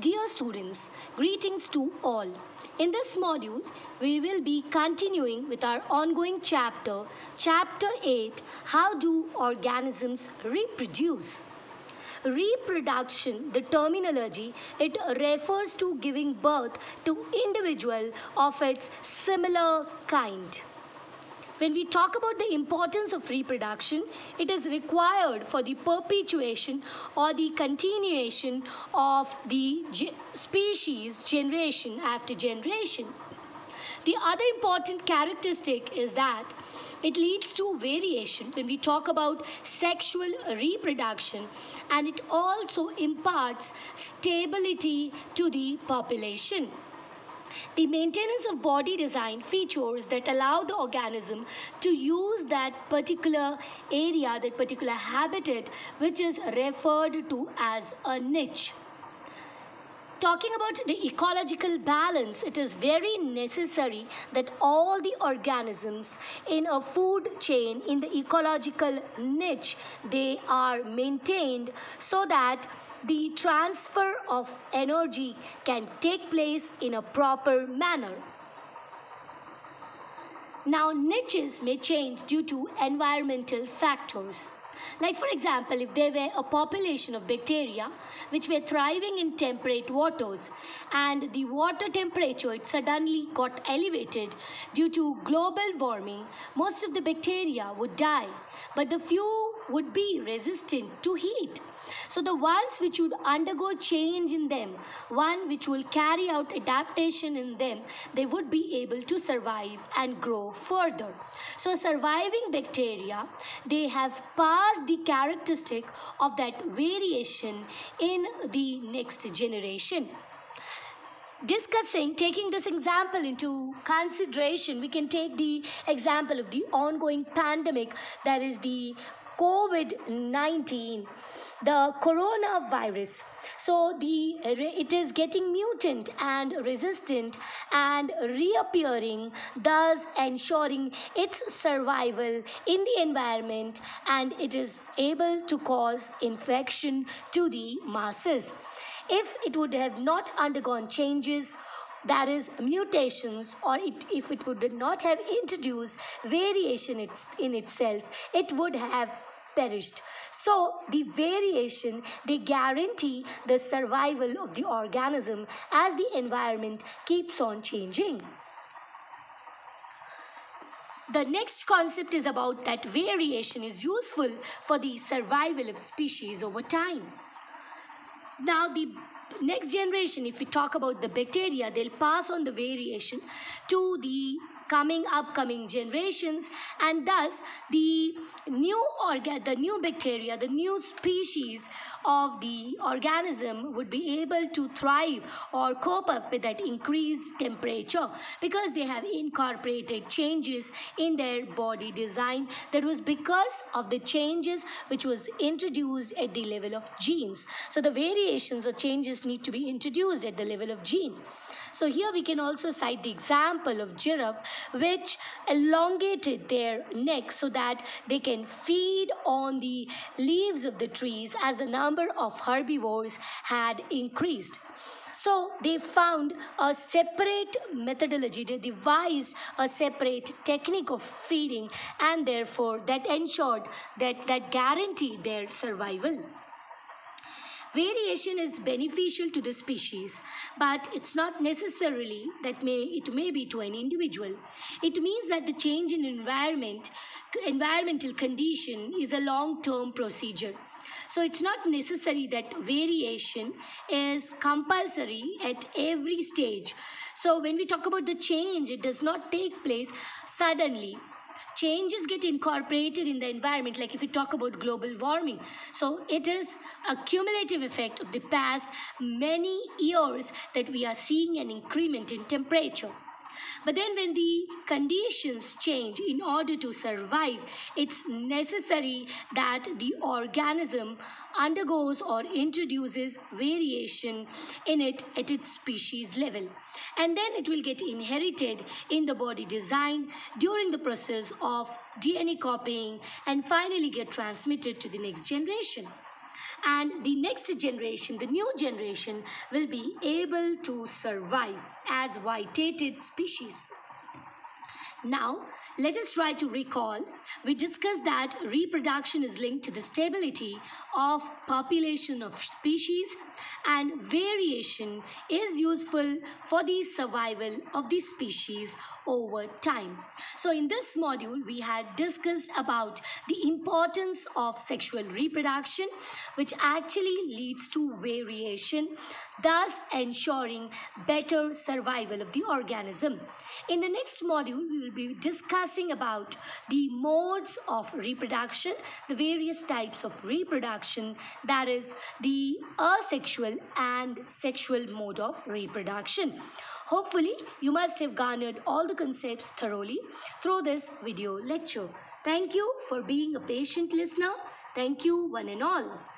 Dear students, greetings to all. In this module, we will be continuing with our ongoing chapter, Chapter 8, How Do Organisms Reproduce? Reproduction, the terminology, it refers to giving birth to individual of its similar kind. When we talk about the importance of reproduction, it is required for the perpetuation or the continuation of the species generation after generation. The other important characteristic is that it leads to variation when we talk about sexual reproduction, and it also imparts stability to the population. The maintenance of body design features that allow the organism to use that particular area, that particular habitat, which is referred to as a niche. Talking about the ecological balance, it is very necessary that all the organisms in a food chain, in the ecological niche, they are maintained so that the transfer of energy can take place in a proper manner. Now, niches may change due to environmental factors. Like, for example, if there were a population of bacteria which were thriving in temperate waters, and the water temperature it suddenly got elevated due to global warming, most of the bacteria would die, but the few would be resistant to heat. So the ones which would undergo change in them, one which will carry out adaptation in them, they would be able to survive and grow further. So surviving bacteria, they have passed the characteristic of that variation in the next generation. Taking this example into consideration, we can take the example of the ongoing pandemic, that is the COVID-19, the coronavirus. So it is getting mutant and resistant and reappearing, thus ensuring its survival in the environment, and it is able to cause infection to the masses. If it would have not undergone changes, that is mutations, or if it would not have introduced variation in itself, it would have perished. So the variation, they guarantee the survival of the organism as the environment keeps on changing. The next concept is about that variation is useful for the survival of species over time. Now, the next generation, if we talk about the bacteria, they'll pass on the variation to the upcoming generations, and thus the new bacteria, the new species of the organism would be able to thrive or cope up with that increased temperature because they have incorporated changes in their body design. That was because of the changes which was introduced at the level of genes. So the variations or changes need to be introduced at the level of gene. So here we can also cite the example of giraffe, which elongated their neck so that they can feed on the leaves of the trees as the number of herbivores had increased. So they found a separate methodology, they devised a separate technique of feeding, and therefore that ensured that guaranteed their survival. Variation is beneficial to the species, but it's not necessarily that it may be to an individual. It means that the change in environmental condition is a long-term procedure. So it's not necessary that variation is compulsory at every stage. So when we talk about the change, it does not take place suddenly. Changes get incorporated in the environment, like if we talk about global warming. So it is a cumulative effect of the past many years that we are seeing an increment in temperature. But then when the conditions change in order to survive, it's necessary that the organism undergoes or introduces variation in it at its species level. And then it will get inherited in the body design during the process of DNA copying and finally get transmitted to the next generation. And the next generation, the new generation, will be able to survive as vitiated species. Now, let us try to recall. We discussed that reproduction is linked to the stability of population of species, and variation is useful for the survival of the species over time. So in this module, we had discussed about the importance of sexual reproduction, which actually leads to variation, thus ensuring better survival of the organism. In the next module, we will be discussing about the modes of reproduction, the various types of reproduction, that is the asexual and sexual mode of reproduction. Hopefully, you must have garnered all the concepts thoroughly through this video lecture. Thank you for being a patient listener. Thank you one and all.